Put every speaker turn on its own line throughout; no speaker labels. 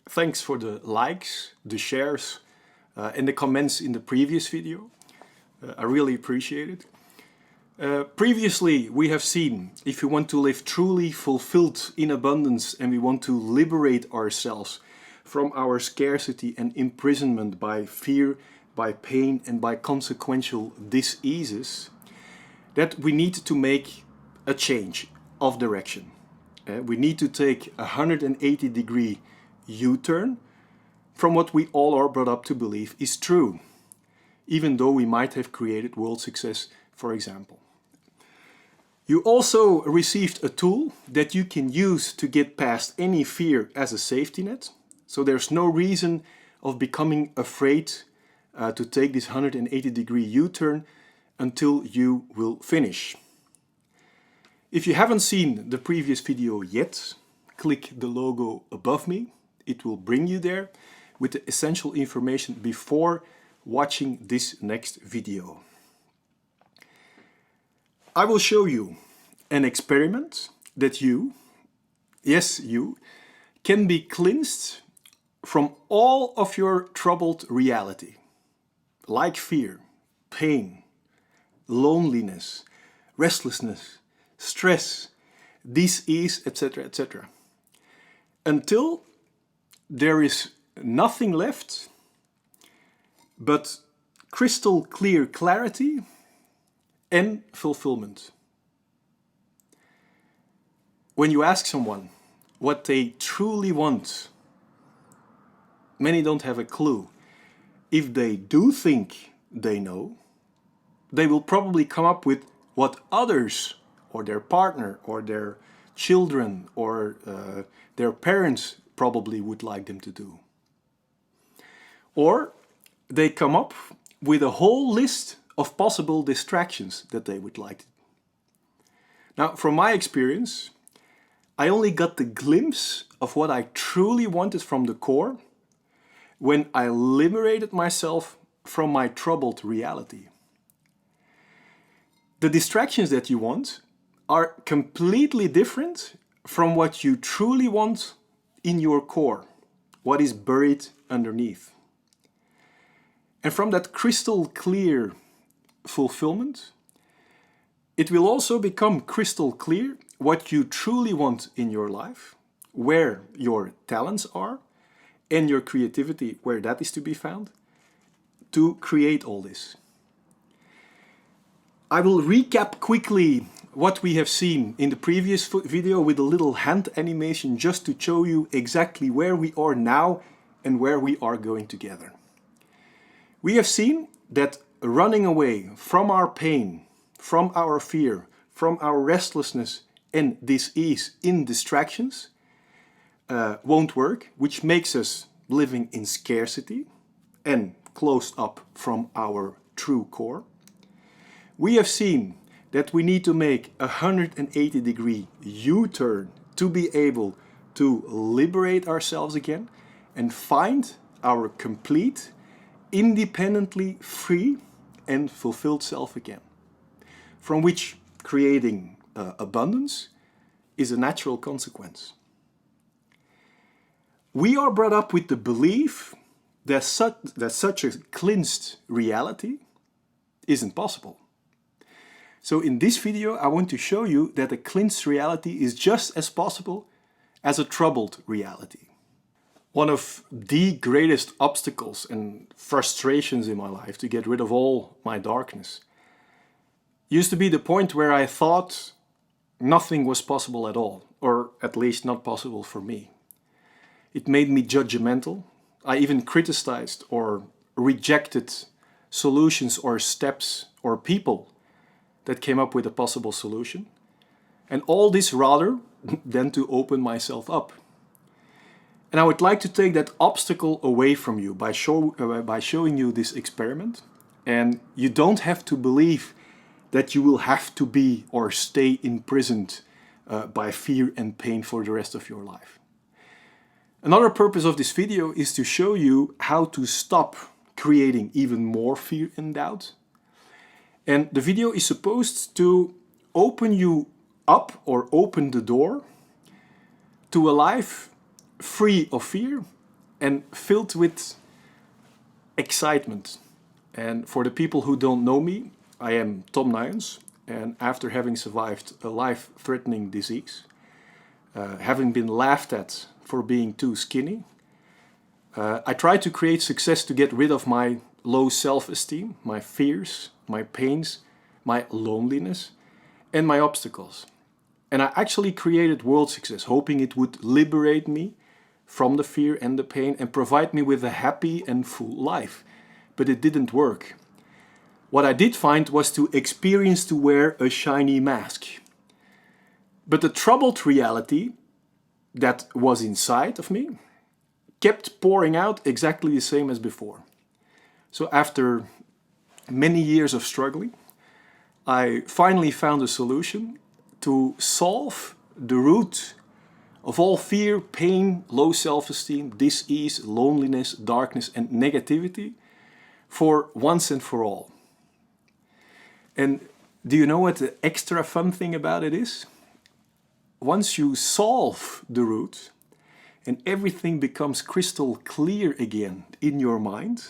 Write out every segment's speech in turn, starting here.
Thanks for the likes, the shares, and the comments in the previous video. I really appreciate it. Previously, we have seen if we want to live truly fulfilled in abundance and we want to liberate ourselves from our scarcity and imprisonment by fear, by pain, and by consequential diseases, that we need to make a change of direction. We need to take a 180-degree U-turn from what we all are brought up to believe is true, even though we might have created world success, for example. You also received a tool that you can use to get past any fear as a safety net. So there's no reason of becoming afraid to take this 180-degree U-turn until you will finish. If you haven't seen the previous video yet, click the logo above me. It will bring you there with the essential information before watching this next video. I will show you an experiment that you, yes you, can be cleansed from all of your troubled reality, like fear, pain, loneliness, restlessness, stress, disease, etc., etc. Until there is nothing left but crystal clear clarity and fulfillment. When you ask someone what they truly want, many don't have a clue. If they do think they know, they will probably come up with what others or their partner or their children or their parents probably would like them to do. Or they come up with a whole list of possible distractions that they would like. Now, from my experience, I only got the glimpse of what I truly wanted from the core when I liberated myself from my troubled reality. The distractions that you want are completely different from what you truly want in your core, what is buried underneath. And from that crystal clear fulfillment, it will also become crystal clear what you truly want in your life, where your talents are, and your creativity, where that is to be found, to create all this. I will recap quickly what we have seen in the previous video with a little hand animation just to show you exactly where we are now and where we are going together. We have seen that running away from our pain, from our fear, from our restlessness and disease in distractions won't work, which makes us living in scarcity and closed up from our true core. We have seen that we need to make a 180-degree U-turn to be able to liberate ourselves again and find our complete, independently free and fulfilled self again, from which creating abundance is a natural consequence. We are brought up with the belief that such a cleansed reality isn't possible. So in this video, I want to show you that a cleansed reality is just as possible as a troubled reality. One of the greatest obstacles and frustrations in my life to get rid of all my darkness used to be the point where I thought nothing was possible at all, or at least not possible for me. It made me judgmental. I even criticized or rejected solutions or steps or people that came up with a possible solution. And all this rather than to open myself up. And I would like to take that obstacle away from you by showing you this experiment. And you don't have to believe that you will have to be or stay imprisoned by fear and pain for the rest of your life. Another purpose of this video is to show you how to stop creating even more fear and doubt. And the video is supposed to open you up or open the door to a life free of fear and filled with excitement. And for the people who don't know me, I am Tom Nuyens, and after having survived a life-threatening disease, having been laughed at for being too skinny, I tried to create success to get rid of my low self-esteem, my fears, my pains, my loneliness, and my obstacles. And I actually created world success, hoping it would liberate me from the fear and the pain and provide me with a happy and full life. But it didn't work. What I did find was to experience to wear a shiny mask. But the troubled reality that was inside of me kept pouring out exactly the same as before. So after many years of struggling, I finally found a solution to solve the root of all fear, pain, low self-esteem, dis-ease, loneliness, darkness, and negativity for once and for all. And do you know what the extra fun thing about it is? Once you solve the root and everything becomes crystal clear again in your mind,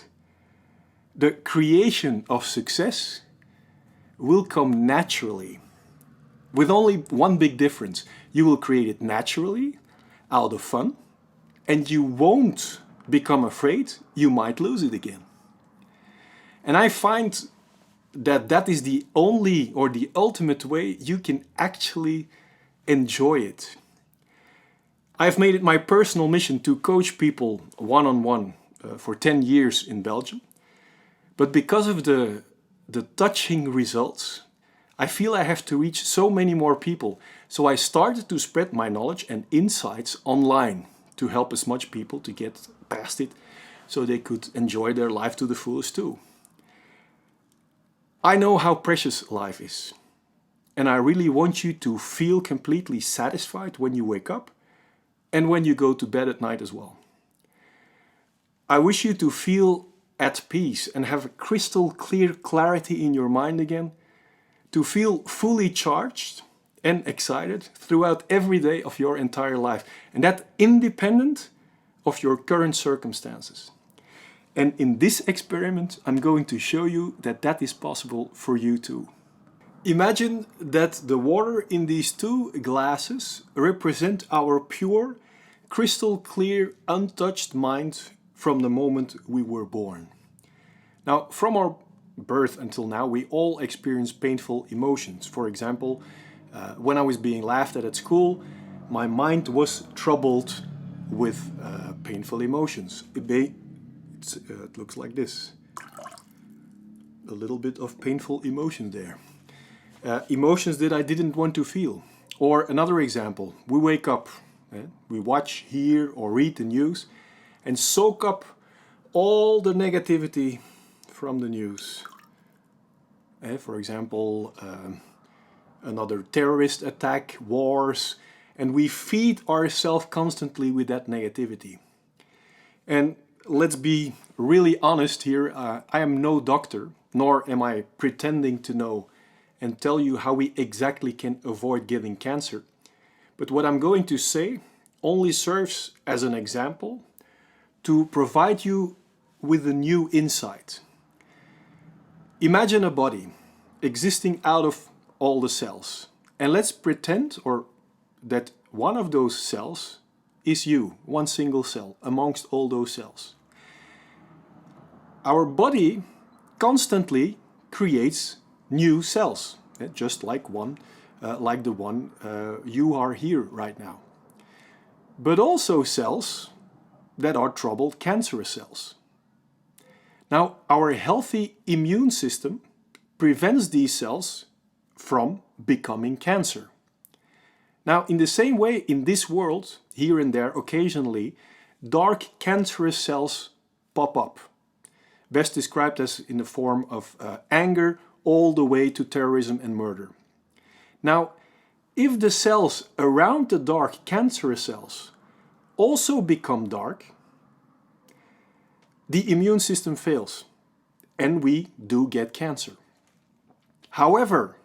the creation of success will come naturally. With only one big difference. You will create it naturally, out of fun, and you won't become afraid you might lose it again. And I find that that is the only or the ultimate way you can actually enjoy it. I've made it my personal mission to coach people one-on-one for 10 years in Belgium. But because of the touching results, I feel I have to reach so many more people. So I started to spread my knowledge and insights online to help as much people to get past it so they could enjoy their life to the fullest too. I know how precious life is. And I really want you to feel completely satisfied when you wake up and when you go to bed at night as well. I wish you to feel at peace and have a crystal clear clarity in your mind again, to feel fully charged and excited throughout every day of your entire life, and that independent of your current circumstances. And in this experiment, I'm going to show you that that is possible for you too. Imagine that the water in these two glasses represent our pure, crystal clear, untouched mind from the moment we were born. Now, from our birth until now, we all experience painful emotions. For example, when I was being laughed at school, my mind was troubled with painful emotions. It looks like this. A little bit of painful emotion there. Emotions that I didn't want to feel. Or another example, we wake up, we watch, hear or read the news and soak up all the negativity from the news. For example, another terrorist attack, wars, and we feed ourselves constantly with that negativity. And let's be really honest here, I am no doctor, nor am I pretending to know and tell you how we exactly can avoid getting cancer. But what I'm going to say only serves as an example to provide you with a new insight. Imagine a body existing out of all the cells. And let's pretend that one of those cells is you, one single cell amongst all those cells. Our body constantly creates new cells, just like the one you are here right now. But also cells that are troubled cancerous cells. Now, our healthy immune system prevents these cells from becoming cancer. Now, in the same way, in this world, here and there, occasionally, dark cancerous cells pop up. Best described as in the form of anger all the way to terrorism and murder. Now, if the cells around the dark cancerous cells also become dark, the immune system fails and we do get cancer. However,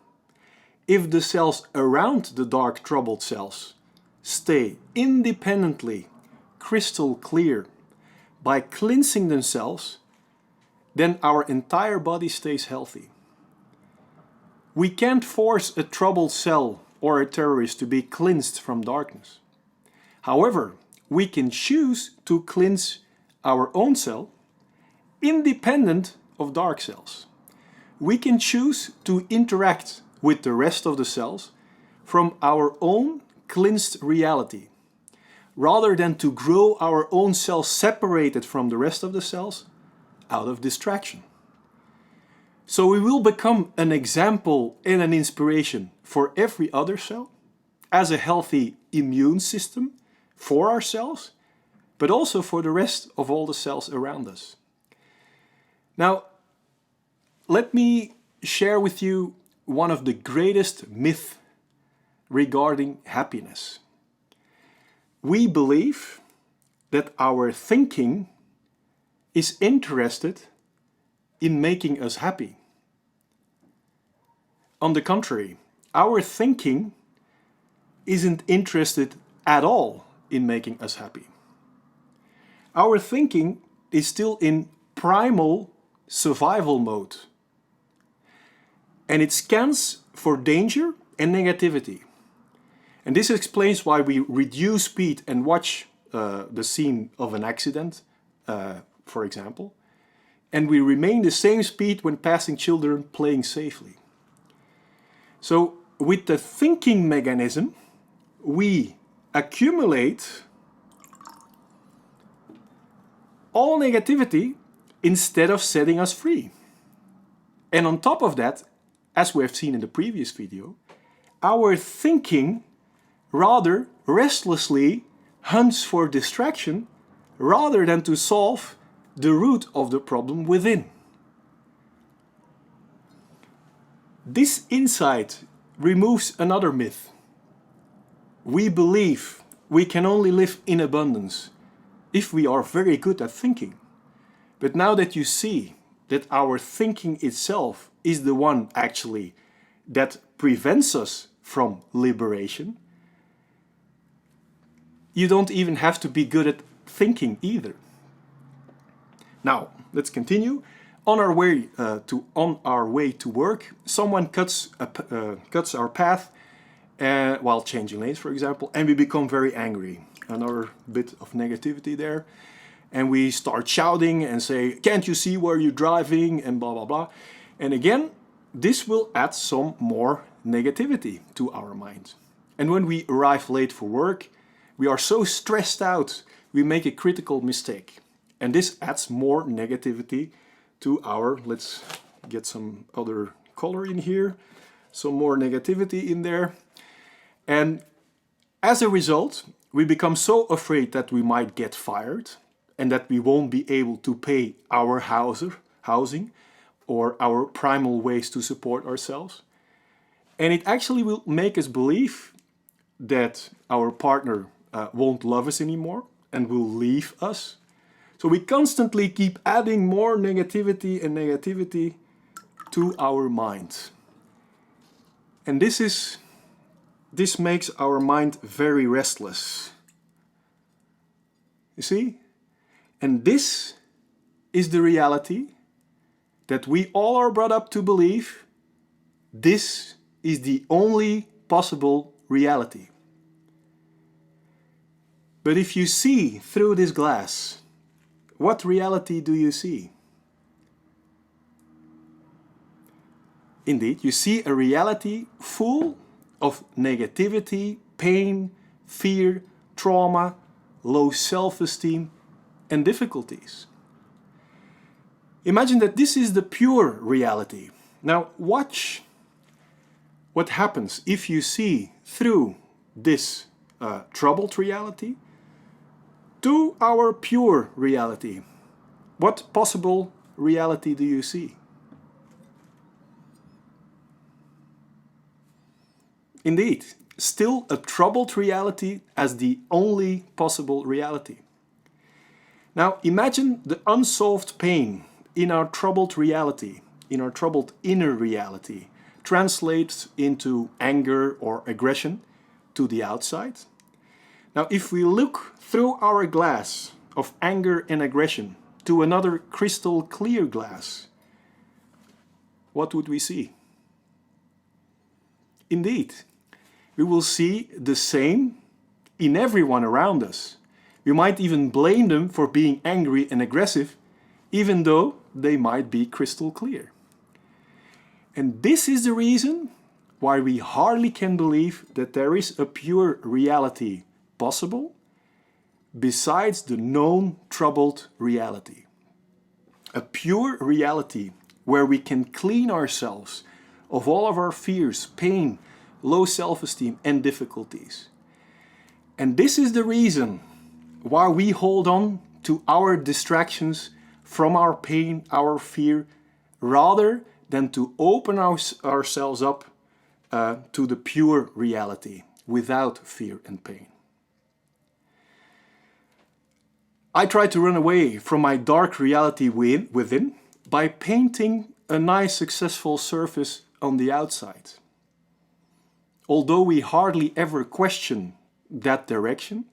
if the cells around the dark troubled cells stay independently crystal clear by cleansing themselves, then our entire body stays healthy. We can't force a troubled cell or a terrorist to be cleansed from darkness. However, we can choose to cleanse our own cell independent of dark cells. We can choose to interact with the rest of the cells from our own cleansed reality, rather than to grow our own cells separated from the rest of the cells out of distraction. So we will become an example and an inspiration for every other cell as a healthy immune system for ourselves, but also for the rest of all the cells around us. Now, let me share with you one of the greatest myths regarding happiness. We believe that our thinking is interested in making us happy. On the contrary, our thinking isn't interested at all in making us happy. Our thinking is still in primal survival mode, and it scans for danger and negativity. And this explains why we reduce speed and watch the scene of an accident, for example, and we remain the same speed when passing children playing safely. So with the thinking mechanism, we accumulate all negativity instead of setting us free. And on top of that, as we have seen in the previous video, our thinking rather restlessly hunts for distraction rather than to solve the root of the problem within. This insight removes another myth. We believe we can only live in abundance if we are very good at thinking. But now that you see that our thinking itself is the one actually that prevents us from liberation, you don't even have to be good at thinking either. Now, let's continue. On our way to work, someone cuts our path while changing lanes, for example, and we become very angry. Another bit of negativity there. And we start shouting and say, "Can't you see where you're driving?" and blah, blah, blah. And again, this will add some more negativity to our mind. And when we arrive late for work, we are so stressed out, we make a critical mistake. And this adds more negativity to our, let's get some other color in here, some more negativity in there. And as a result, we become so afraid that we might get fired and that we won't be able to pay our housing or our primal ways to support ourselves. And it actually will make us believe that our partner won't love us anymore and will leave us. So we constantly keep adding more negativity and negativity to our mind. And this makes our mind very restless. You see? And this is the reality that we all are brought up to believe. This is the only possible reality. But if you see through this glass, what reality do you see? Indeed, you see a reality full of negativity, pain, fear, trauma, low self-esteem, and difficulties. Imagine that this is the pure reality. Now watch what happens if you see through this troubled reality to our pure reality. What possible reality do you see? Indeed, still a troubled reality as the only possible reality. Now imagine the unsolved pain in our troubled reality, in our troubled inner reality, translates into anger or aggression to the outside. Now if we look through our glass of anger and aggression to another crystal clear glass, what would we see? Indeed, we will see the same in everyone around us. We might even blame them for being angry and aggressive, even though they might be crystal clear. And this is the reason why we hardly can believe that there is a pure reality possible besides the known troubled reality. A pure reality where we can clean ourselves of all of our fears, pain, low self-esteem and difficulties. And this is the reason why we hold on to our distractions from our pain, our fear, rather than to open ourselves up to the pure reality without fear and pain. I try to run away from my dark reality within by painting a nice successful surface on the outside. Although we hardly ever question that direction,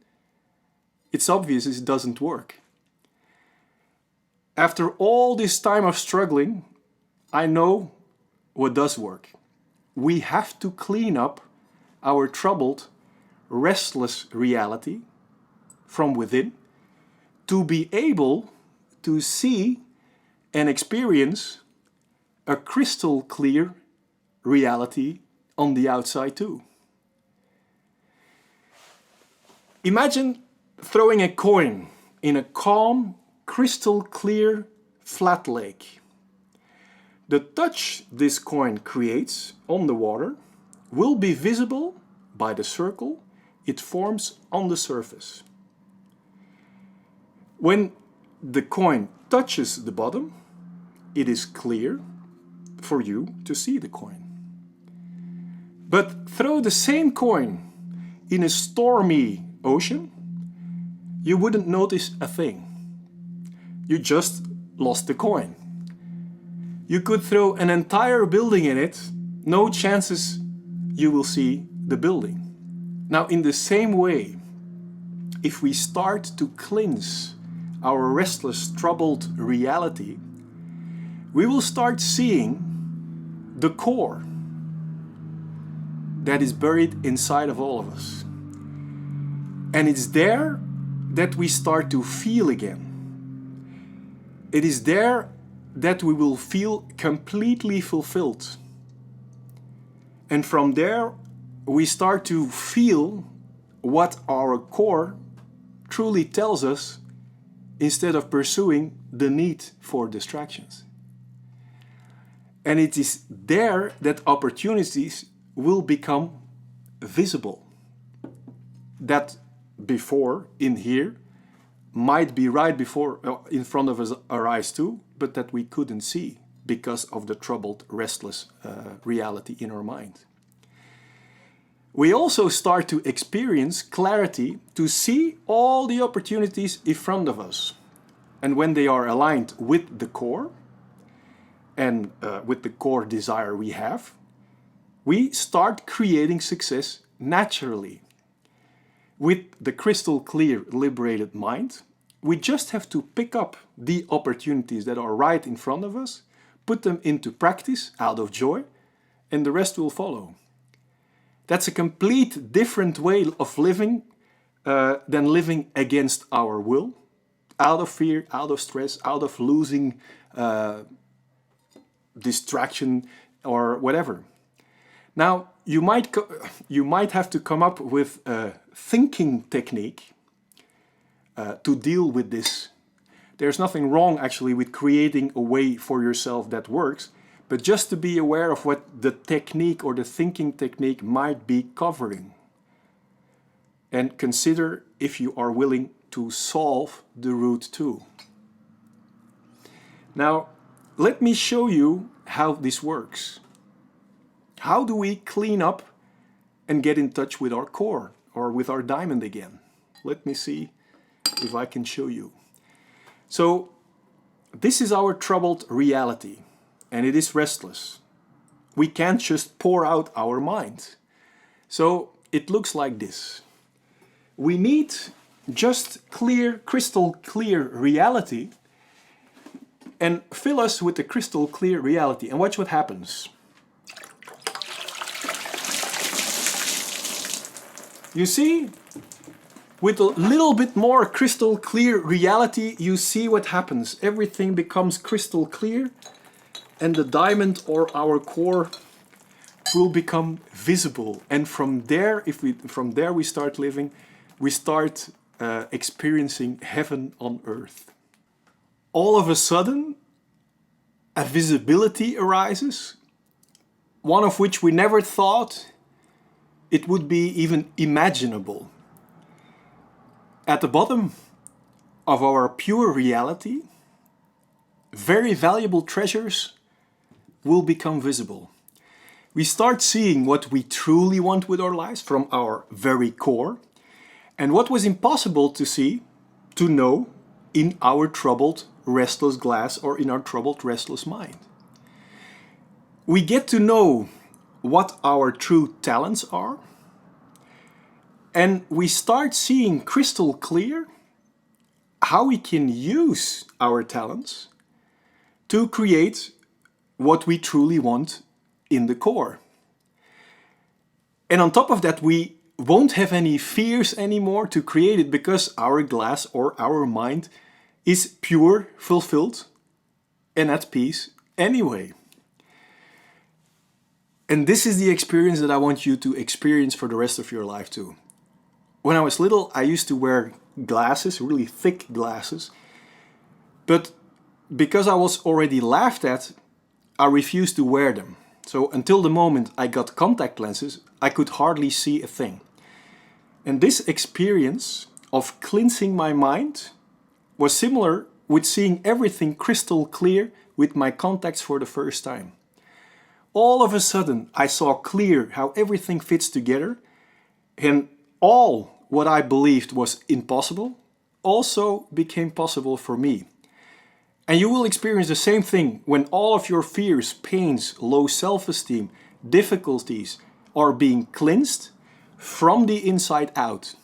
it's obvious it doesn't work. After all this time of struggling, I know what does work. We have to clean up our troubled, restless reality from within to be able to see and experience a crystal clear reality on the outside too. Imagine throwing a coin in a calm, crystal clear, flat lake. The touch this coin creates on the water will be visible by the circle it forms on the surface. When the coin touches the bottom, it is clear for you to see the coin. But throw the same coin in a stormy ocean, you wouldn't notice a thing. You just lost the coin. You could throw an entire building in it, no chances you will see the building. Now, in the same way, if we start to cleanse our restless, troubled reality, we will start seeing the core that is buried inside of all of us. And it's there that we start to feel again. It is there that we will feel completely fulfilled. And from there, we start to feel what our core truly tells us instead of pursuing the need for distractions. And it is there that opportunities will become visible. That before, in here, might be right before, in front of us, our eyes too, but that we couldn't see because of the troubled, restless reality in our mind. We also start to experience clarity to see all the opportunities in front of us. And when they are aligned with the core, and with the core desire we have, we start creating success naturally. With the crystal clear, liberated mind, we just have to pick up the opportunities that are right in front of us, put them into practice out of joy, and the rest will follow. That's a complete different way of living than living against our will, out of fear, out of stress, out of losing distraction or whatever. Now, you might have to come up with a thinking technique to deal with this. There's nothing wrong actually with creating a way for yourself that works, but just to be aware of what the technique or the thinking technique might be covering. And consider if you are willing to solve the root too. Now, let me show you how this works. How do we clean up and get in touch with our core or with our diamond again? Let me see if I can show you. So, this is our troubled reality, and it is restless. We can't just pour out our mind. So, it looks like this. We need just clear, crystal clear reality and fill us with the crystal clear reality. And watch what happens. You see, with a little bit more crystal clear reality, you see what happens. Everything becomes crystal clear, and the diamond or our core will become visible. And from there, from there we start living, we start experiencing heaven on earth. All of a sudden, a visibility arises, one of which we never thought it would be even imaginable. At the bottom of our pure reality, very valuable treasures will become visible. We start seeing what we truly want with our lives from our very core, and what was impossible to see, to know, in our troubled, restless glass or in our troubled, restless mind. We get to know what our true talents are, and we start seeing crystal clear how we can use our talents to create what we truly want in the core. And on top of that, we won't have any fears anymore to create it, because our glass or our mind is pure, fulfilled, and at peace anyway. And this is the experience that I want you to experience for the rest of your life too. When I was little, I used to wear glasses, really thick glasses. But because I was already laughed at, I refused to wear them. So until the moment I got contact lenses, I could hardly see a thing. And this experience of cleansing my mind was similar with seeing everything crystal clear with my contacts for the first time. All of a sudden, I saw clear how everything fits together, and all what I believed was impossible also became possible for me. And you will experience the same thing when all of your fears, pains, low self-esteem, difficulties are being cleansed from the inside out.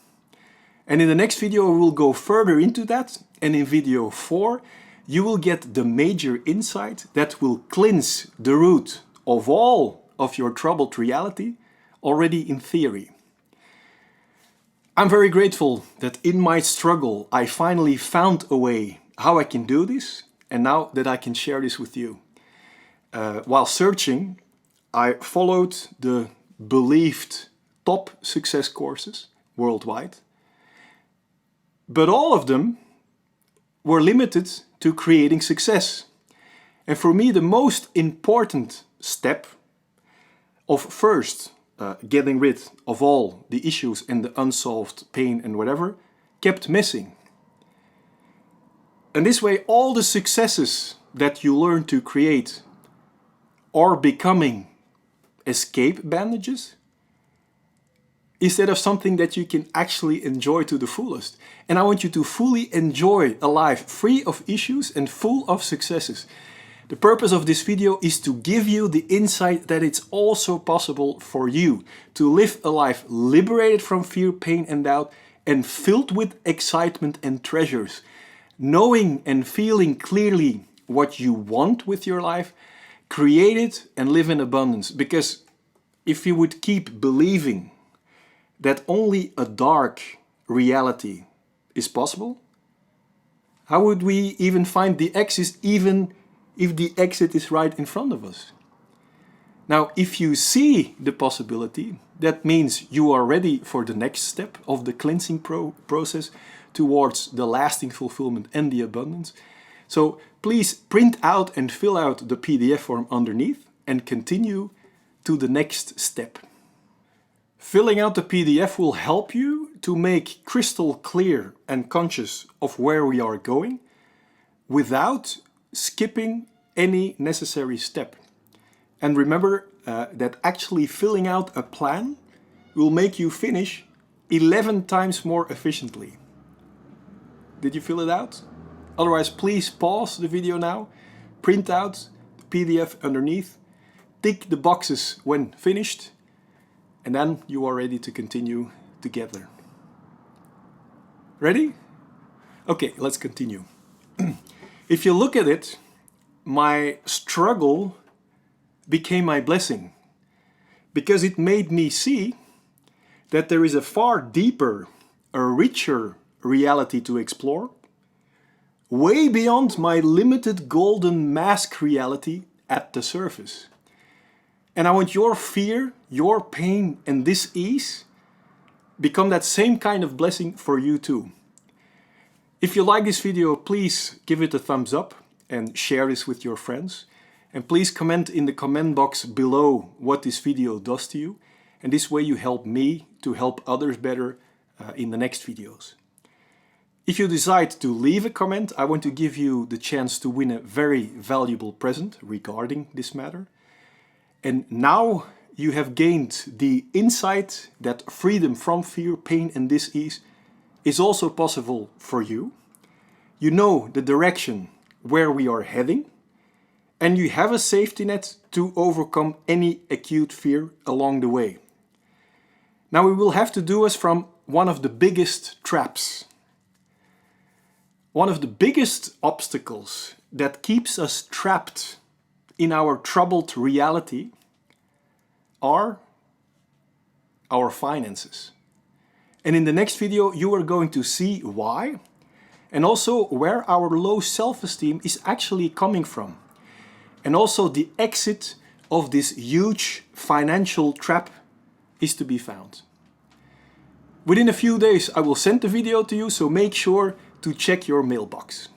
And in the next video, we will go further into that. And in video 4, you will get the major insight that will cleanse the root of all of your troubled reality already in theory. I'm very grateful that in my struggle, I finally found a way how I can do this, and now that I can share this with you. While searching, I followed the believed top success courses worldwide, but all of them were limited to creating success. And for me, the most important step of first getting rid of all the issues and the unsolved pain and whatever kept missing. And this way, all the successes that you learn to create are becoming escape bandages instead of something that you can actually enjoy to the fullest. And I want you to fully enjoy a life free of issues and full of successes. The purpose of this video is to give you the insight that it's also possible for you to live a life liberated from fear, pain and doubt, and filled with excitement and treasures. Knowing and feeling clearly what you want with your life, create it and live in abundance. Because if you would keep believing that only a dark reality is possible, how would we even find the exit even if the exit is right in front of us? Now, if you see the possibility, that means you are ready for the next step of the cleansing process towards the lasting fulfillment and the abundance. So please print out and fill out the PDF form underneath and continue to the next step. Filling out the PDF will help you to make crystal clear and conscious of where we are going without skipping any necessary step. And remember that actually filling out a plan will make you finish 11 times more efficiently. Did you fill it out? Otherwise, please pause the video now, print out the PDF underneath, tick the boxes when finished, and then you are ready to continue together. Ready? Okay, let's continue. If you look at it, my struggle became my blessing because it made me see that there is a far deeper, a richer reality to explore, way beyond my limited golden mask reality at the surface. And I want your fear, your pain, and this ease become that same kind of blessing for you too. If you like this video, please give it a thumbs up and share this with your friends. And please comment in the comment box below what this video does to you. And this way you help me to help others better in the next videos. If you decide to leave a comment, I want to give you the chance to win a very valuable present regarding this matter. And now you have gained the insight that freedom from fear, pain, and dis-ease is also possible for you. You know the direction where we are heading, and you have a safety net to overcome any acute fear along the way. Now we will have to do us from one of the biggest traps. One of the biggest obstacles that keeps us trapped in our troubled reality are our finances. And in the next video you are going to see why and also where our low self-esteem is actually coming from. And also the exit of this huge financial trap is to be found. Within a few days I will send the video to you, so make sure to check your mailbox.